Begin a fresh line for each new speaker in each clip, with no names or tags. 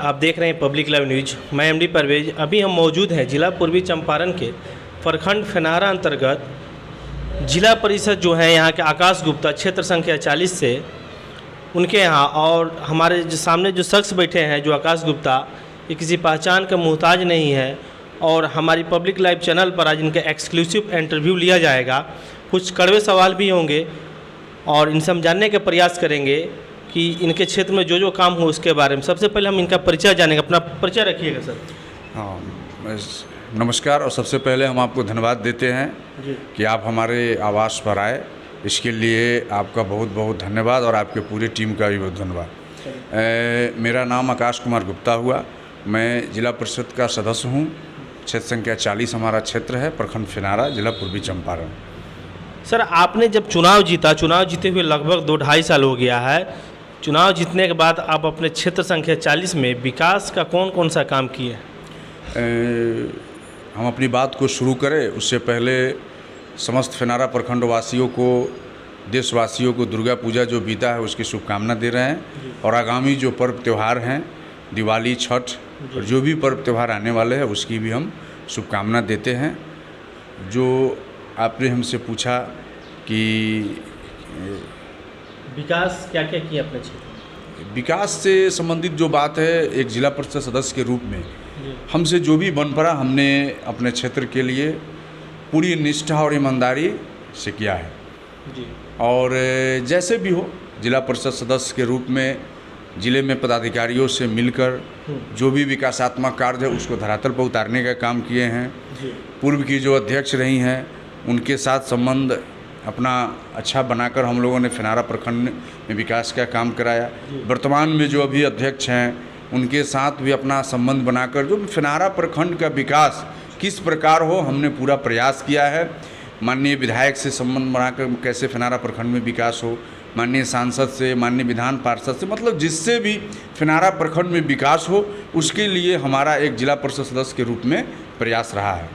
आप देख रहे हैं पब्लिक लाइव न्यूज। मैं एमडी परवेज। अभी हम मौजूद हैं जिला पूर्वी चंपारण के प्रखंड फेनारा अंतर्गत जिला परिषद जो है यहाँ के आकाश गुप्ता क्षेत्र संख्या 40 से उनके यहाँ, और हमारे जो सामने जो शख्स बैठे हैं जो आकाश गुप्ता, ये किसी पहचान का मोहताज नहीं है। और हमारी पब्लिक लाइव चैनल पर आज इनका एक्सक्लूसिव इंटरव्यू लिया जाएगा। कुछ कड़वे सवाल भी होंगे और इनसे हम जानने का प्रयास करेंगे कि इनके क्षेत्र में जो काम हो उसके बारे में। सबसे पहले हम इनका परिचय जानेंगे। अपना परिचय रखिएगा सर।
हाँ, नमस्कार। और सबसे पहले हम आपको धन्यवाद देते हैं कि आप हमारे आवास पर आए। इसके लिए आपका बहुत बहुत धन्यवाद और आपके पूरी टीम का भी बहुत धन्यवाद। मेरा नाम आकाश कुमार गुप्ता हुआ। मैं जिला परिषद का सदस्य हूँ। क्षेत्र संख्या 40 हमारा क्षेत्र है, प्रखंड फेनारा, जिला पूर्वी चंपारण।
सर, आपने जब चुनाव जीते हुए लगभग 2-2.5 साल हो गया है। चुनाव जीतने के बाद आप अपने क्षेत्र संख्या 40 में विकास का कौन कौन सा काम किए?
हम अपनी बात को शुरू करें उससे पहले समस्त फेनारा प्रखंड वासियों को, देशवासियों को दुर्गा पूजा जो बीता है उसकी शुभकामना दे रहे हैं। और आगामी जो पर्व त्यौहार हैं, दिवाली, छठ और जो भी पर्व त्यौहार आने वाले हैं उसकी भी हम शुभकामना देते हैं। जो आपने हमसे पूछा कि
विकास क्या क्या किया अपने क्षेत्र में?
विकास से संबंधित जो बात है, एक जिला परिषद सदस्य के रूप में हमसे जो भी बन पड़ा हमने अपने क्षेत्र के लिए पूरी निष्ठा और ईमानदारी से किया है जी। और जैसे भी हो, जिला परिषद सदस्य के रूप में जिले में पदाधिकारियों से मिलकर जो भी विकासात्मक कार्य है उसको धरातल पर उतारने का काम किए हैं। पूर्व की जो अध्यक्ष रही हैं उनके साथ संबंध अपना अच्छा बनाकर हम लोगों ने फेनारा प्रखंड में विकास का काम कराया। वर्तमान में जो अभी अध्यक्ष हैं उनके साथ भी अपना संबंध बनाकर जो फेनारा प्रखंड का विकास किस प्रकार हो हमने पूरा प्रयास किया है। माननीय विधायक से संबंध बनाकर कैसे फेनारा प्रखंड में विकास हो, माननीय सांसद से, माननीय विधान पार्षद से, मतलब जिससे भी फेनारा प्रखंड में विकास हो उसके लिए हमारा एक जिला परिषद सदस्य के रूप में प्रयास रहा है।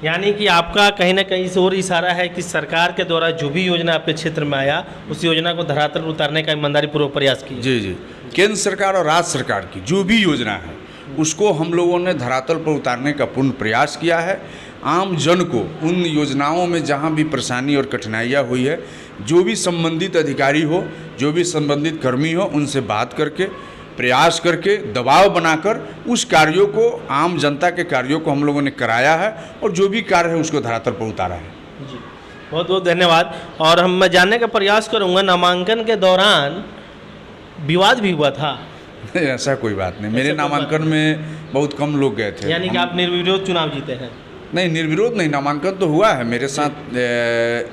यानी कि आपका कहीं ना कहीं से और इशारा है कि सरकार के द्वारा जो भी योजना आपके क्षेत्र में आया उस योजना को धरातल पर उतारने का ईमानदारी पूर्वक प्रयास किया।
जी। केंद्र सरकार और राज्य सरकार की जो भी योजना है उसको हम लोगों ने धरातल पर उतारने का पूर्ण प्रयास किया है। आम जन को उन योजनाओं में जहां भी परेशानी और कठिनाइयां हुई है, जो भी संबंधित अधिकारी हो, जो भी संबंधित कर्मी हो, उनसे बात करके, प्रयास करके, दबाव बनाकर उस कार्यों को, आम जनता के कार्यों को हम लोगों ने कराया है और जो भी कार्य है उसको धरातल पर उतारा है
जी। बहुत बहुत धन्यवाद। और मैं जानने का प्रयास करूंगा, नामांकन के दौरान विवाद भी हुआ था?
नहीं, ऐसा कोई बात नहीं। मेरे नामांकन में बहुत कम लोग गए थे।
यानी कि आप निर्विरोध चुनाव जीते हैं?
नहीं, निर्विरोध नहीं, नामांकन तो हुआ है। मेरे साथ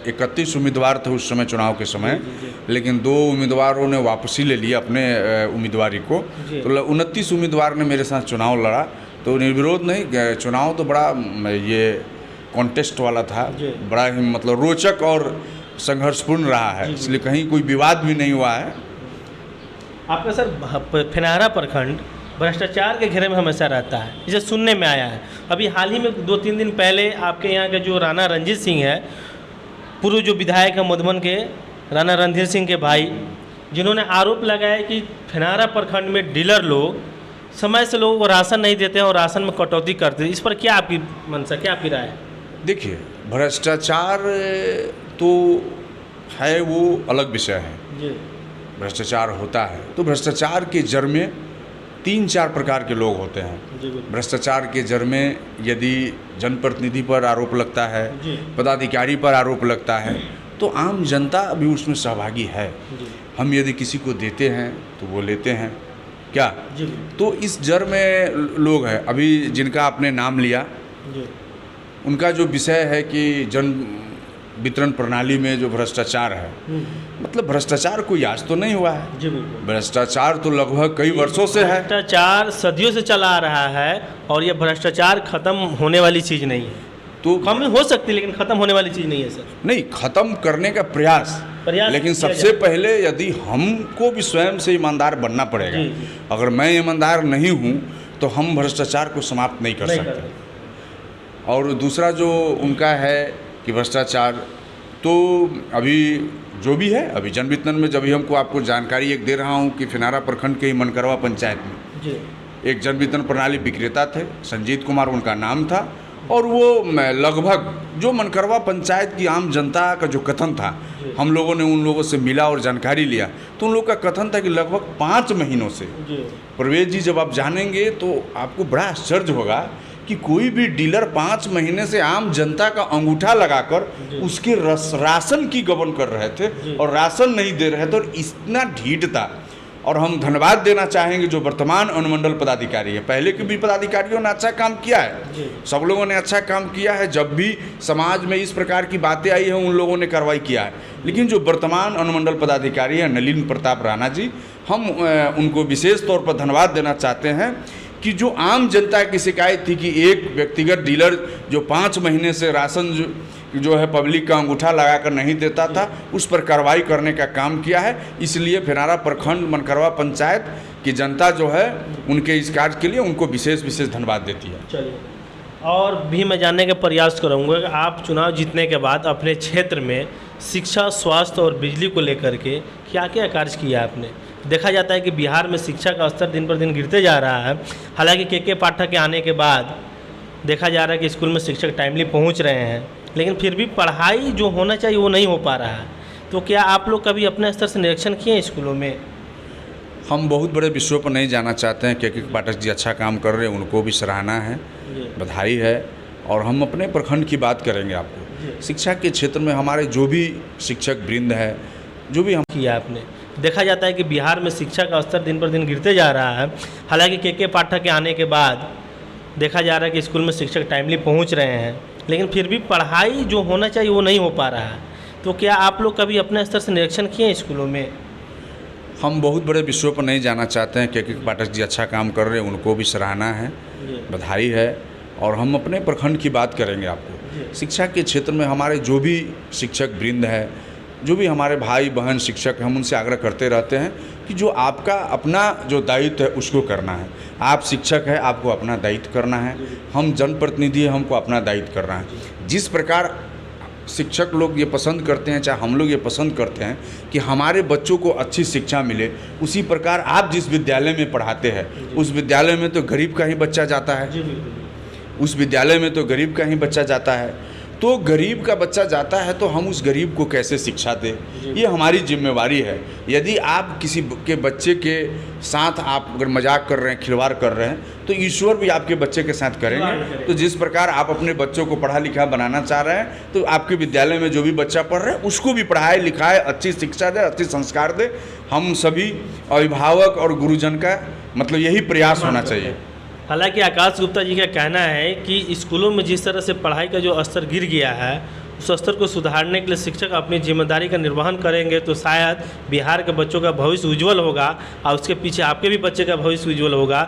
31 उम्मीदवार थे उस समय, चुनाव के समय, लेकिन 2 उम्मीदवारों ने वापसी ले लिया अपने उम्मीदवारी को। तो 29 उम्मीदवार ने मेरे साथ चुनाव लड़ा। तो निर्विरोध नहीं, चुनाव तो बड़ा ये कॉन्टेस्ट वाला था, बड़ा ही मतलब रोचक और संघर्षपूर्ण रहा है, इसलिए कहीं कोई विवाद भी नहीं हुआ है।
आपका सर फेनारा प्रखंड भ्रष्टाचार के घेरे में हमेशा रहता है, इसे सुनने में आया है। अभी हाल ही में 2-3 दिन पहले आपके यहाँ के जो राणा रणजीत सिंह है, पूर्व जो विधायक है मधुबन के राणा रणधीर सिंह के भाई, जिन्होंने आरोप लगाया कि फेनारा प्रखंड में डीलर लोग समय से लोगों को राशन नहीं देते हैं और राशन में कटौती करते हैं। इस पर क्या आपकी मंशा, क्या आपकी राय है?
देखिए, भ्रष्टाचार तो है, वो अलग विषय है जी। भ्रष्टाचार होता है तो भ्रष्टाचार के जड़ में 3-4 प्रकार के लोग होते हैं। भ्रष्टाचार के जड़ में यदि जनप्रतिनिधि पर आरोप लगता है, पदाधिकारी पर आरोप लगता है, तो आम जनता भी उसमें सहभागी है। हम यदि किसी को देते हैं तो वो लेते हैं क्या, तो इस जड़ में लोग हैं। अभी जिनका आपने नाम लिया उनका जो विषय है कि जन वितरण प्रणाली में जो भ्रष्टाचार है, मतलब भ्रष्टाचार कोई आज तो नहीं हुआ है जी। भ्रष्टाचार तो लगभग कई वर्षों से है।
भ्रष्टाचार सदियों से चला आ रहा है और ये भ्रष्टाचार खत्म होने वाली चीज़ नहीं है। तो कम हो सकती है लेकिन खत्म होने वाली चीज़ नहीं है सर।
नहीं, खत्म करने का प्रयास लेकिन सबसे पहले यदि हमको भी स्वयं से ईमानदार बनना पड़ेगा। अगर मैं ईमानदार नहीं हूँ तो हम भ्रष्टाचार को समाप्त नहीं कर सकते। और दूसरा जो उनका है कि भ्रष्टाचार, तो अभी जो भी है, अभी जन वितरण में जब भी हमको आपको जानकारी एक दे रहा हूँ कि फेनारा प्रखंड के ही मनकरवा पंचायत में
जी।
एक जन वितरण प्रणाली विक्रेता थे, संजीत कुमार उनका नाम था, और वो लगभग जो मनकरवा पंचायत की आम जनता का जो कथन था, हम लोगों ने उन लोगों से मिला और जानकारी लिया, तो उन लोगों का कथन था कि लगभग 5 महीनों से, परवेज जी जब आप जानेंगे तो आपको बड़ा आश्चर्य होगा कि कोई भी डीलर 5 महीने से आम जनता का अंगूठा लगाकर उसके राशन की गबन कर रहे थे और राशन नहीं दे रहे थे, और इतना ढीठ था। और हम धन्यवाद देना चाहेंगे जो वर्तमान अनुमंडल पदाधिकारी है, पहले के भी पदाधिकारियों ने अच्छा काम किया है, सब लोगों ने अच्छा काम किया है, जब भी समाज में इस प्रकार की बातें आई हैं उन लोगों ने कार्रवाई किया है, लेकिन जो वर्तमान अनुमंडल पदाधिकारी है नलिन प्रताप राणा जी, हम उनको विशेष तौर पर धन्यवाद देना चाहते हैं कि जो आम जनता की शिकायत थी कि एक व्यक्तिगत डीलर जो 5 महीने से राशन जो है पब्लिक का अंगूठा लगाकर नहीं देता था, उस पर कार्रवाई करने का काम किया है। इसलिए फेनारा प्रखंड मनकरवा पंचायत की जनता जो है उनके इस कार्य के लिए उनको विशेष धन्यवाद देती है।
चलिए, और भी मैं जानने का प्रयास करूँगा कि आप चुनाव जीतने के बाद अपने क्षेत्र में शिक्षा, स्वास्थ्य और बिजली को लेकर के क्या क्या कार्य किया आपने? देखा जाता है कि बिहार में शिक्षा का स्तर दिन पर दिन गिरते जा रहा है। हालांकि के पाठक के आने के बाद देखा जा रहा है कि स्कूल में शिक्षक टाइमली पहुंच रहे हैं, लेकिन फिर भी पढ़ाई जो होना चाहिए वो नहीं हो पा रहा है। तो क्या आप लोग कभी अपने स्तर से निरीक्षण किए हैं स्कूलों में?
हम बहुत बड़े विषयों पर नहीं जाना चाहते हैं। के पाठक जी अच्छा काम कर रहे हैं, उनको भी सराहना है, बधाई है। और हम अपने प्रखंड की बात करेंगे आपको। शिक्षा के क्षेत्र में हमारे जो भी शिक्षक वृंद है, जो भी हम
किया आपने, देखा जाता है कि बिहार में शिक्षा का स्तर दिन पर दिन गिरते जा रहा है। हालांकि के पाठक के आने के बाद देखा जा रहा है कि स्कूल में शिक्षक टाइमली पहुंच रहे हैं, लेकिन फिर भी पढ़ाई जो होना चाहिए वो नहीं हो पा रहा है। तो क्या आप लोग कभी अपने स्तर से निरीक्षण किए हैं स्कूलों में?
हम बहुत बड़े विषयों पर नहीं जाना चाहते हैं। के पाठक जी अच्छा काम कर रहे हैं, उनको भी सराहना है, बधाई है। और हम अपने प्रखंड की बात करेंगे आपको। शिक्षा के क्षेत्र में हमारे जो भी शिक्षक वृंद है, जो भी हमारे भाई बहन शिक्षक, हम उनसे आग्रह करते रहते हैं कि जो आपका अपना जो दायित्व है उसको करना है। आप शिक्षक हैं, आपको अपना दायित्व करना है। हम जनप्रतिनिधि हैं, हमको अपना दायित्व करना है। जिस प्रकार शिक्षक लोग ये पसंद करते हैं, चाहे हम लोग ये पसंद करते हैं कि हमारे बच्चों को अच्छी शिक्षा मिले, उसी प्रकार आप जिस विद्यालय में पढ़ाते हैं उस विद्यालय में तो गरीब का ही बच्चा जाता है, उस विद्यालय में तो गरीब का ही बच्चा जाता है। तो गरीब का बच्चा जाता है तो हम उस गरीब को कैसे शिक्षा दें, ये हमारी जिम्मेवारी है। यदि आप किसी के बच्चे के साथ आप अगर मजाक कर रहे हैं, खिलवाड़ कर रहे हैं, तो ईश्वर भी आपके बच्चे के साथ करेंगे। तो जिस प्रकार आप अपने बच्चों को पढ़ा लिखा बनाना चाह रहे हैं, तो आपके विद्यालय में जो भी बच्चा पढ़ रहा है उसको भी पढ़ाए लिखाए, अच्छी शिक्षा दे, अच्छी संस्कार दे। हम सभी अभिभावक और गुरुजन का मतलब यही प्रयास होना चाहिए।
हालांकि आकाश गुप्ता जी का कहना है कि स्कूलों में जिस तरह से पढ़ाई का जो स्तर गिर गया है, उस स्तर को सुधारने के लिए शिक्षक अपनी जिम्मेदारी का निर्वहन करेंगे तो शायद बिहार के बच्चों का भविष्य उज्जवल होगा, और उसके पीछे आपके भी बच्चे का भविष्य उज्जवल होगा।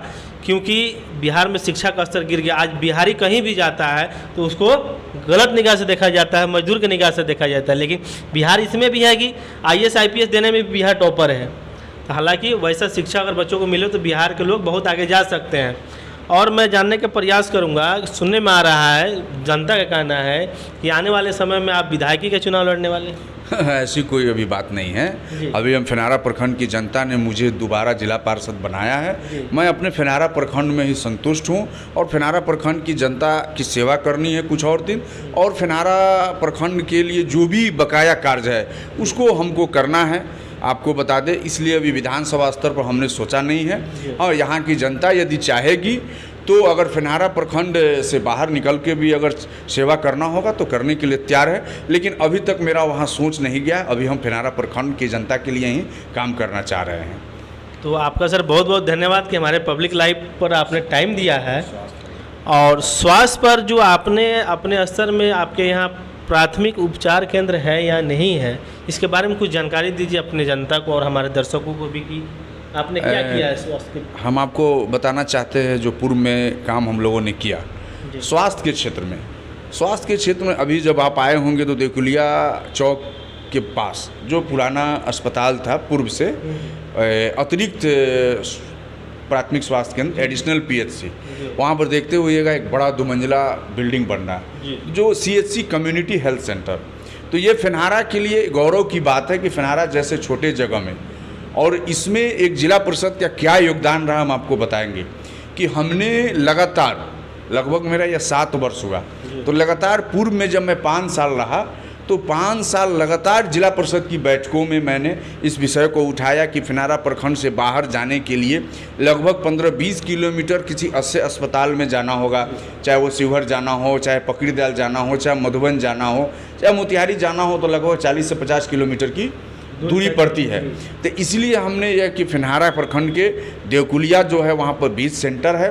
क्योंकि बिहार में शिक्षा का स्तर गिर गया। आज बिहारी कहीं भी जाता है तो उसको गलत निगाह से देखा जाता है, मजदूर की निगाह से देखा जाता है। लेकिन बिहार इसमें भी है कि IAS IPS देने में भी बिहार टॉपर है। हालाँकि वैसा शिक्षा अगर बच्चों को मिले तो बिहार के लोग बहुत आगे जा सकते हैं। और मैं जानने का प्रयास करूंगा, सुनने में आ रहा है, जनता का कहना है कि आने वाले समय में आप विधायकी के चुनाव लड़ने वाले
ऐसी कोई अभी बात नहीं है। अभी हम फेनारा प्रखंड की जनता ने मुझे दोबारा जिला पार्षद बनाया है। मैं अपने फेनारा प्रखंड में ही संतुष्ट हूं, और फेनारा प्रखंड की जनता की सेवा करनी है कुछ और दिन, और फेनारा प्रखंड के लिए जो भी बकाया कार्य है उसको हमको करना है। आपको बता दें, इसलिए अभी विधानसभा स्तर पर हमने सोचा नहीं है। और यहाँ की जनता यदि चाहेगी तो अगर फेनारा प्रखंड से बाहर निकल के भी अगर सेवा करना होगा तो करने के लिए तैयार है, लेकिन अभी तक मेरा वहाँ सोच नहीं गया। अभी हम फेनारा प्रखंड की जनता के लिए ही काम करना चाह रहे हैं।
तो आपका सर बहुत बहुत धन्यवाद कि हमारे पब्लिक लाइव पर आपने टाइम दिया है। और स्वास्थ्य पर जो आपने अपने स्तर में आपके यहाँ प्राथमिक उपचार केंद्र है या नहीं है, इसके बारे में कुछ जानकारी दीजिए अपने जनता को और हमारे दर्शकों को भी कि आपने क्या किया है स्वास्थ्य के।
हम आपको बताना चाहते हैं जो पूर्व में काम हम लोगों ने किया स्वास्थ्य के क्षेत्र में। स्वास्थ्य के क्षेत्र में अभी जब आप आए होंगे तो देकुलिया चौक के पास जो पुराना अस्पताल था पूर्व से, अतिरिक्त प्राथमिक स्वास्थ्य केंद्र एडिशनल PHC, वहाँ पर देखते हुएगा एक बड़ा 2 मंजिला बिल्डिंग बन रहा है जो CHC कम्युनिटी हेल्थ सेंटर। तो ये फेनारा के लिए गौरव की बात है कि फेनारा जैसे छोटे जगह में और इसमें एक जिला परिषद का क्या योगदान रहा हम आपको बताएंगे कि हमने लगातार लगभग मेरा यह 7 वर्ष हुआ, तो लगातार पूर्व में जब मैं 5 साल रहा तो 5 साल लगातार जिला परिषद की बैठकों में मैंने इस विषय को उठाया कि फिनारा प्रखंड से बाहर जाने के लिए लगभग 15-20 किलोमीटर किसी अच्छे अस्पताल में जाना होगा, चाहे वो शिवहर जाना हो, चाहे पकड़ीदयाल जाना हो, चाहे मधुबन जाना हो, चाहे मोतिहारी जाना हो, तो लगभग 40 से 50 किलोमीटर की दूरी पड़ती है। तो इसलिए हमने यह कि फिनहारा प्रखंड के देवकुलिया जो है वहाँ पर बीच सेंटर है,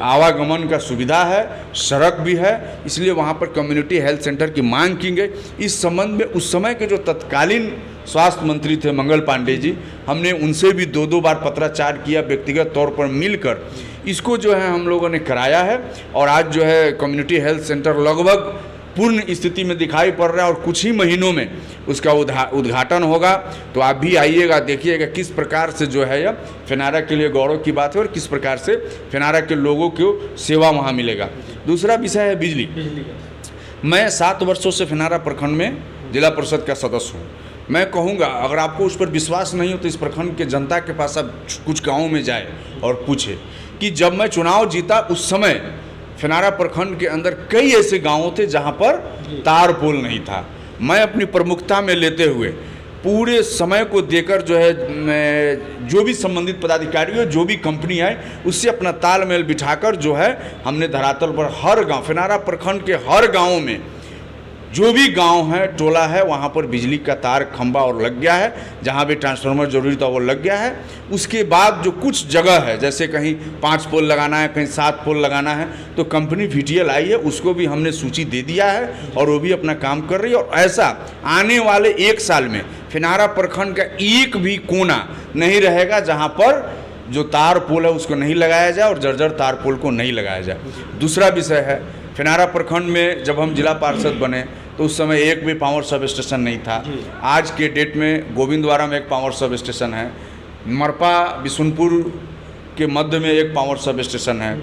आवागमन का सुविधा है, सड़क भी है, इसलिए वहाँ पर कम्युनिटी हेल्थ सेंटर की मांग की गई। इस संबंध में उस समय के जो तत्कालीन स्वास्थ्य मंत्री थे मंगल पांडे जी, हमने उनसे भी 2-2 बार पत्राचार किया, व्यक्तिगत तौर पर मिलकर इसको जो है हम लोगों ने कराया है। और आज जो है कम्युनिटी हेल्थ सेंटर लगभग पूर्ण स्थिति में दिखाई पड़ रहा है और कुछ ही महीनों में उसका उद्घाटन होगा। तो आप भी आइएगा, देखिएगा किस प्रकार से जो है यह फिनारा के लिए गौरव की बात है और किस प्रकार से फिनारा के लोगों को सेवा वहाँ मिलेगा। दूसरा विषय है बिजली। मैं 7 वर्षों से फिनारा प्रखंड में जिला परिषद का सदस्य हूँ। मैं कहूँगा अगर आपको उस पर विश्वास नहीं हो तो इस प्रखंड के जनता के पास आप कुछ गाँव में जाए और पूछे कि जब मैं चुनाव जीता उस समय फिनारा प्रखंड के अंदर कई ऐसे गांव थे जहां पर तार पोल नहीं था। मैं अपनी प्रमुखता में लेते हुए पूरे समय को देकर जो है जो भी संबंधित पदाधिकारी हो, जो भी कंपनी आए, उससे अपना तालमेल बिठाकर जो है हमने धरातल पर हर गांव, फिनारा प्रखंड के हर गांव में जो भी गांव है, टोला है, वहाँ पर बिजली का तार खंभा और लग गया है। जहाँ भी ट्रांसफार्मर जरूरी था वो लग गया है। उसके बाद जो कुछ जगह है, जैसे कहीं 5 पोल लगाना है, कहीं 7 पोल लगाना है, तो कंपनी VTL आई है, उसको भी हमने सूची दे दिया है और वो भी अपना काम कर रही है। और ऐसा आने वाले 1 साल में फिनारा प्रखंड का एक भी कोना नहीं रहेगा जहाँ पर जो तार पोल है उसको नहीं लगाया जाए और जर्जर तार पोल को नहीं लगाया जाए। दूसरा विषय है फिनारा प्रखंड में जब हम जिला पार्षद बने तो उस समय एक भी पावर सब स्टेशन नहीं था। आज के डेट में गोविंदवाड़ा में एक पावर सब स्टेशन है, मरपा बिशुनपुर के मध्य में एक पावर सब स्टेशन है,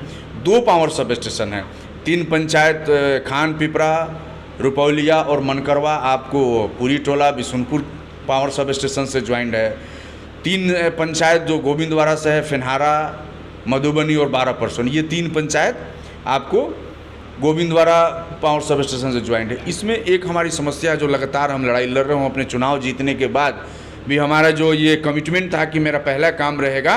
2 पावर सब स्टेशन है, 3 पंचायत खान पिपरा, रुपौलिया और मनकरवा आपको पूरी टोला बिशुनपुर पावर सब स्टेशन से ज्वाइंट है। 3 पंचायत जो गोविंदवाड़ा से है, फिनहारा, मधुबनी और 12 परसोन, ये 3 पंचायत आपको गोविंदवाड़ा पावर सब स्टेशन से ज्वाइंट है। इसमें एक हमारी समस्या है जो लगातार हम लड़ाई लड़ रहे हैं। अपने चुनाव जीतने के बाद भी हमारा जो ये कमिटमेंट था कि मेरा पहला काम रहेगा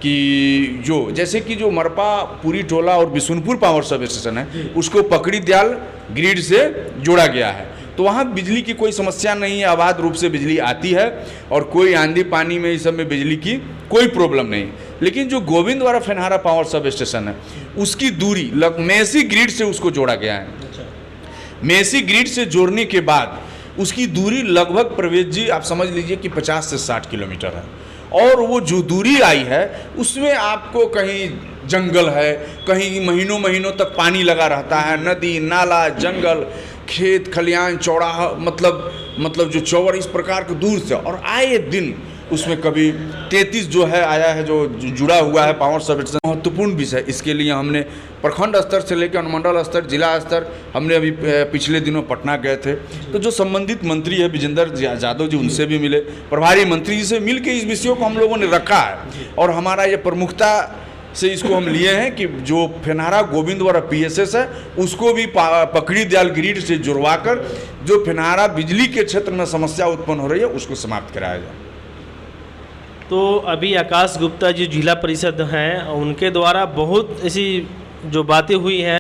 कि जो जैसे कि जो मरपा पूरी टोला और बिशुनपुर पावर सब स्टेशन है उसको पकड़ीदयाल ग्रिड से जोड़ा गया है। तो वहाँ बिजली की कोई समस्या नहीं है, अबाध रूप से बिजली आती है और कोई आंधी पानी में इस सब में बिजली की कोई प्रॉब्लम नहीं। लेकिन जो गोविंदवाड़ा फिनहारा पावर सब स्टेशन है उसकी दूरी मेसी ग्रिड से उसको जोड़ा गया है। मेसी ग्रिड से जोड़ने के बाद उसकी दूरी लगभग प्रवेश जी आप समझ लीजिए कि 50 से 60 किलोमीटर है। और वो जो दूरी आई है उसमें आपको कहीं जंगल है, कहीं महीनों महीनों तक पानी लगा रहता है, नदी नाला जंगल खेत खलियान चौराहा मतलब जो चौवर इस प्रकार के दूर से। और आए दिन उसमें कभी 33 जो है आया है जो जुड़ा हुआ है पावर सब स्टेशन। महत्वपूर्ण विषय इसके लिए हमने प्रखंड स्तर से लेकर अनुमंडल स्तर, जिला स्तर, हमने अभी पिछले दिनों पटना गए थे तो जो संबंधित मंत्री है विजेंद्र यादव जी, उनसे भी मिले, प्रभारी मंत्री जी से मिल के इस विषयों को हम लोगों ने रखा है। और हमारा ये प्रमुखता से इसको हम लिए हैं कि जो फिनहारा गोविंदवाड़ा PSS है उसको भी पकड़ीदयाल ग्रिड से जुड़वाकर जो फिनहारा बिजली के क्षेत्र में समस्या उत्पन्न हो रही है उसको समाप्त कराया जाए।
तो अभी आकाश गुप्ता जी जिला परिषद हैं, उनके द्वारा बहुत ऐसी जो बातें हुई हैं